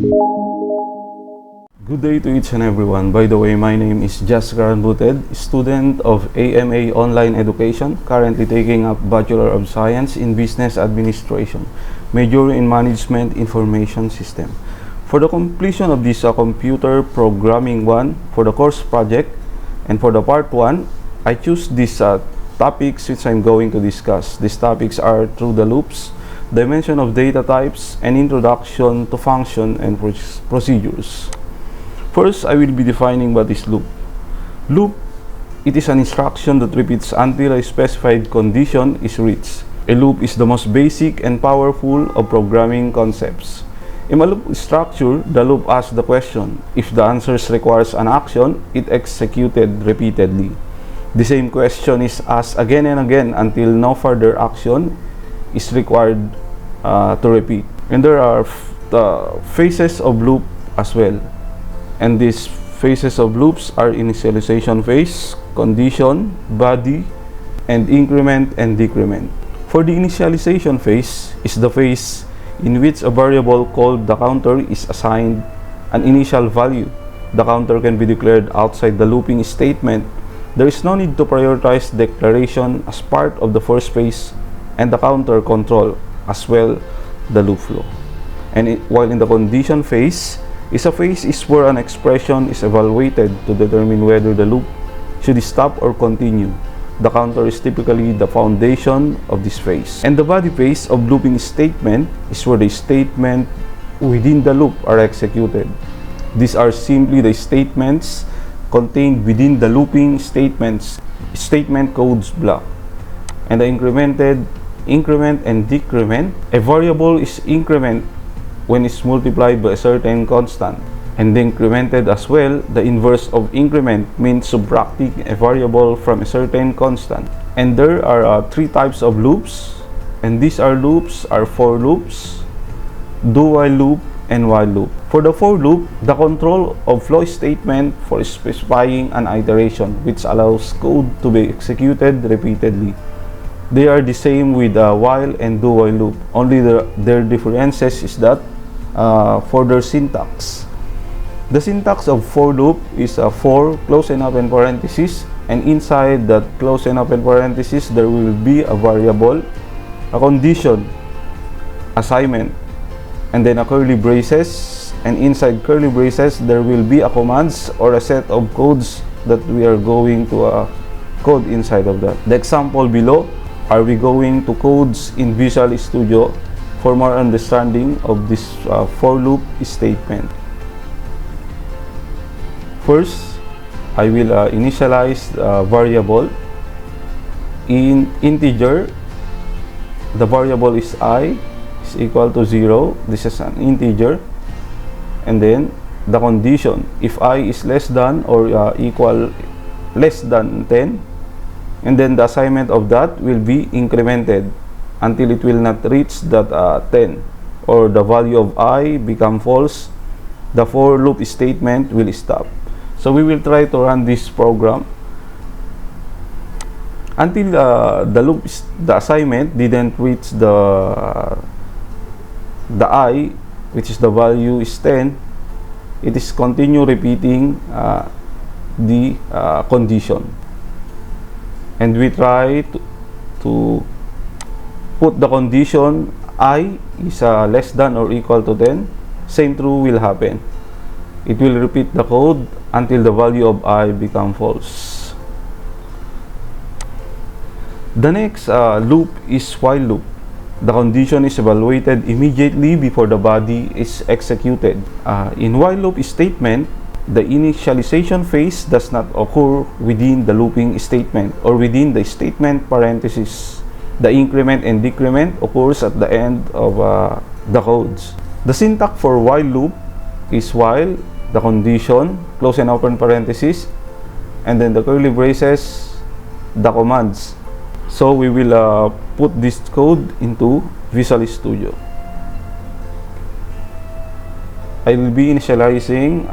Good day to each and everyone. By the way, my name is Jessica Ranbuted, student of AMA Online Education, currently taking up Bachelor of Science in Business Administration, major in Management Information System. For the completion of this Computer Programming 1 for the course project and for the Part 1, I choose these topics which I'm going to discuss. These topics are through the loops, dimension of data types, and introduction to function and procedures. First, I will be defining what is loop. Loop, it is an instruction that repeats until a specified condition is reached. A loop is the most basic and powerful of programming concepts. In a loop structure, the loop asks the question. If the answer requires an action, it executed repeatedly. The same question is asked again and again until no further action is required to repeat. And there are phases of loop as well. And these phases of loops are initialization phase, condition, body, and increment and decrement. For the initialization phase is the phase in which a variable called the counter is assigned an initial value. The counter can be declared outside the looping statement. There is no need to prioritize declaration as part of the first phase and the counter control as well the loop flow. And while in the condition phase, is a phase is where an expression is evaluated to determine whether the loop should stop or continue. The counter is typically the foundation of this phase. And the body phase of looping statement is where the statement within the loop are executed. These are simply the statements contained within the looping statement codes block. And the increment and decrement, a variable is increment when it's multiplied by a certain constant, and incremented as well. The inverse of increment means subtracting a variable from a certain constant. And there are three types of loops, and these loops are for loops, do while loop, and while loop. For the for loop, the control of flow statement for specifying an iteration which allows code to be executed repeatedly. They are the same with while and do while loop, only their differences is that for their syntax. The syntax of for loop is for close and open parenthesis, and inside that close and open parenthesis there will be a variable, a condition, assignment, and then a curly braces, and inside curly braces there will be a commands or a set of codes that we are going to code inside of that. The example below are we going to codes in Visual Studio for more understanding of this for loop statement. First, I will initialize the variable in integer. The variable is I is equal to 0. This is an integer. And then the condition, if I is less than or equal less than 10, and then the assignment of that will be incremented until it will not reach that 10, or the value of I become false. The for loop statement will stop. So we will try to run this program until the assignment didn't reach the I, which is the value is 10. It is continue repeating the condition, and we try to put the condition I is less than or equal to 10. Same true will happen. It will repeat the code until the value of I become false. The next loop is while loop. The condition is evaluated immediately before the body is executed. In while loop statement, the initialization phase does not occur within the looping statement or within the statement parenthesis. The increment and decrement occurs at the end of the codes. The syntax for while loop is while, the condition, close and open parenthesis, and then the curly braces, the commands. So we will put this code into Visual Studio. I will be initializing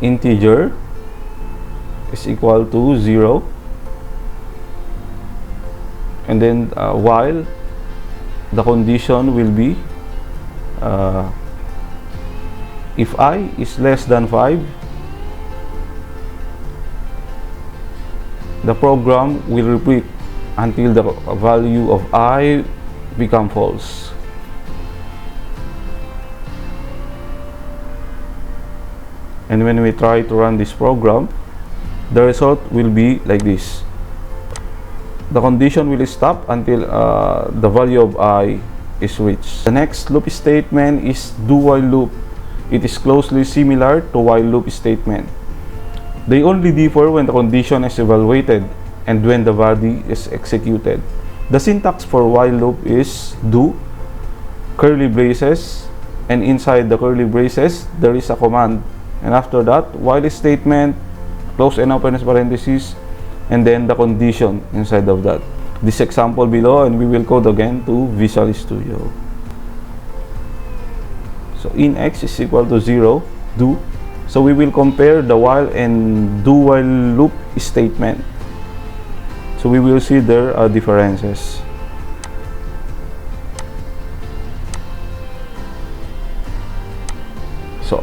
integer is equal to 0, and then while the condition will be If I is less than 5, the program will repeat until the value of I become false. And when we try to run this program, the result will be like this. The condition will stop until the value of I is reached. The next loop statement is do while loop. It is closely similar to while loop statement. They only differ when the condition is evaluated and when the body is executed. The syntax for while loop is do, curly braces, and inside the curly braces there is a command, and after that while statement, close and open parentheses, and then the condition inside of that. This example below, and we will code again to Visual Studio. So in x is equal to 0, do. So we will compare the while and do while loop statement. So we will see there are differences. So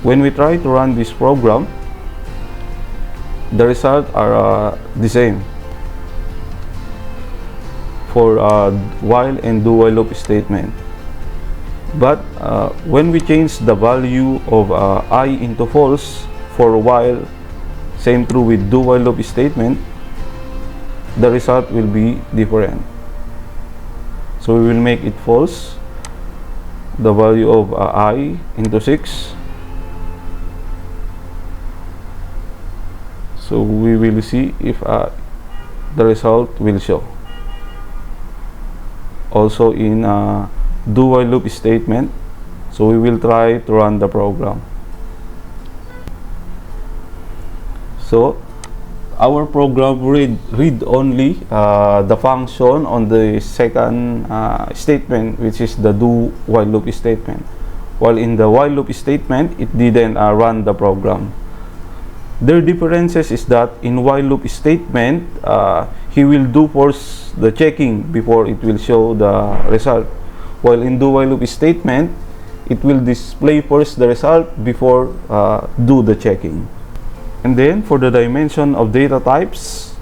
when we try to run this program, the results are the same for while and do while loop statement. But when we change the value of I into false for while, same true with do while loop statement, the result will be different. So we will make it false, the value of I into 6. So we will see if the result will show. Also in do while loop statement. So we will try to run the program. So our program read only the function on the second statement, which is the do while loop statement, while in the while loop statement it didn't run the program. Their differences is that in while loop statement he will do first the checking before it will show the result, while in do while loop statement it will display first the result before do the checking. And then for the dimension of data types,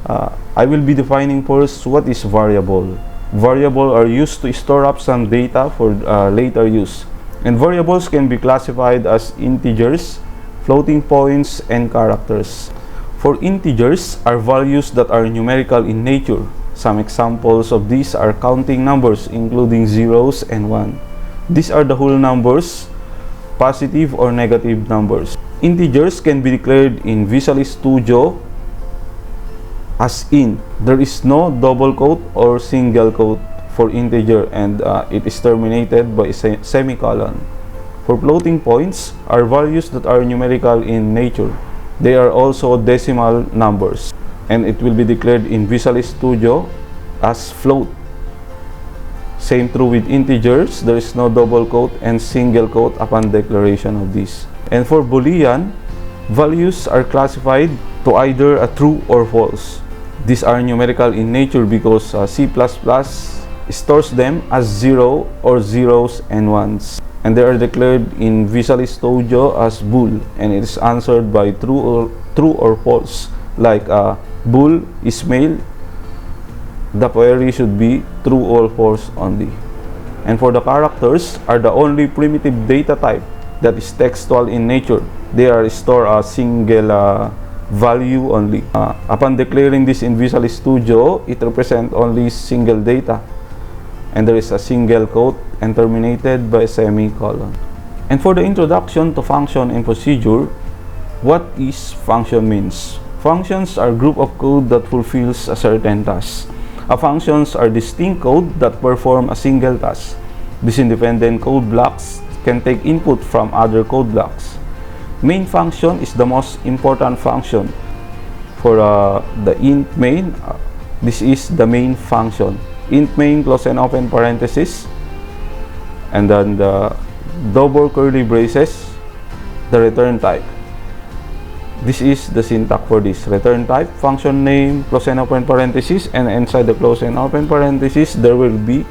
I will be defining first what is variable. Variables are used to store up some data for later use, and variables can be classified as integers, floating points, and characters. For integers are values that are numerical in nature. Some examples of these are counting numbers including zeros and 1. These are the whole numbers, positive or negative numbers. Integers can be declared in Visual Studio as int. There is no double quote or single quote for integer, and it is terminated by a semicolon. For floating points are values that are numerical in nature. They are also decimal numbers, and it will be declared in Visual Studio as float. Same true with integers. There is no double quote and single quote upon declaration of this. And for Boolean, values are classified to either a true or false. These are numerical in nature because C++ stores them as 0 or zeros and 1s. And they are declared in Visual Studio as bool, and it is answered by true or false. Like bool is male, the query should be true or false only. And for the characters are the only primitive data type that is textual in nature. They are stored a single value only. Upon declaring this in Visual Studio, it represents only single data, and there is a single quote and terminated by a semicolon. And for the introduction to function and procedure, what is function means? Functions are a group of code that fulfills a certain task. Functions are distinct code that perform a single task. These independent code blocks can take input from other code blocks. Main function is the most important function. For the int main, this is the main function. Int main, close and open parentheses, and then the double curly braces, the return type. This is the syntax for this. Return type, function name, close and open parentheses, and inside the close and open parentheses there will be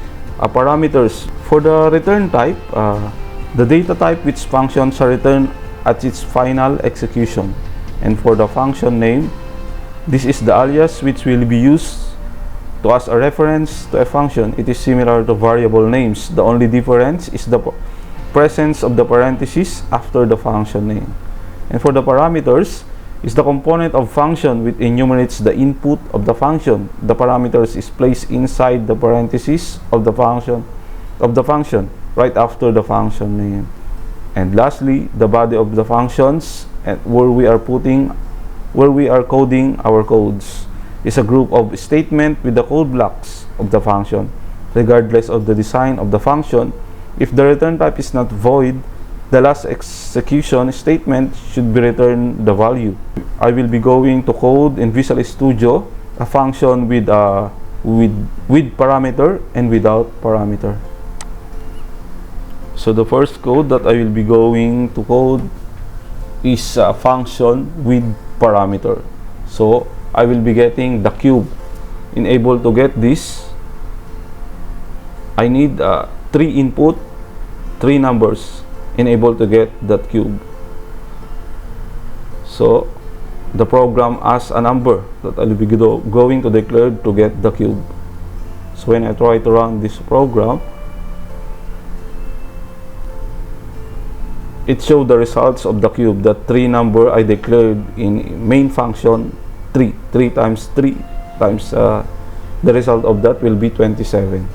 parameters. For the return type, the data type which functions are returned at its final execution. And for the function name, this is the alias which will be used to as a reference to a function. It is similar to variable names. The only difference is the presence of the parentheses after the function name. And for the parameters, is the component of function which enumerates the input of the function. The parameters is placed inside the parentheses of the function right after the function name. And lastly, the body of the functions, and where we are coding our codes, is a group of statements with the code blocks of the function. Regardless of the design of the function, if the return type is not void, the last execution statement should be return the value. I will be going to code in Visual Studio a function with parameter and without parameter. So the first code that I will be going to code is a function with parameter. So I will be getting the cube. In able to get this, I need 3 input, 3 numbers in able to get that cube. So the program as a number that I will be going to declare to get the cube. So when I try to run this program, it shows the results of the cube. The 3 number I declared in main function, 3 times 3 times the result of that will be 27.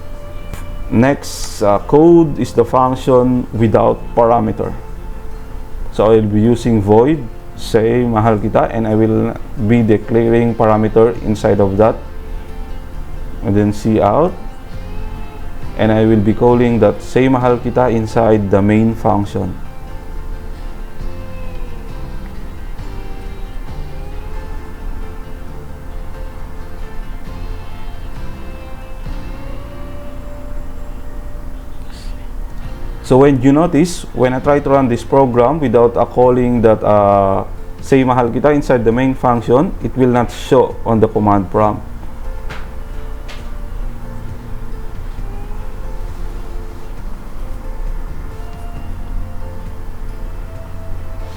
Next code is the function without parameter. So I will be using void say mahal kita, and I will be declaring parameter inside of that, and then cout, and I will be calling that say mahal kita inside the main function. So when you notice, when I try to run this program without calling that say mahal kita inside the main function, it will not show on the command prompt.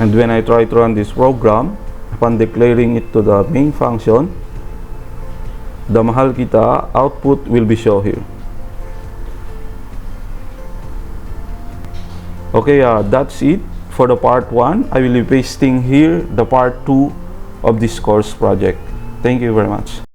And when I try to run this program, upon declaring it to the main function, the mahal kita output will be shown here. Okay, that's it for the part 1. I will be pasting here the part 2 of this course project. Thank you very much.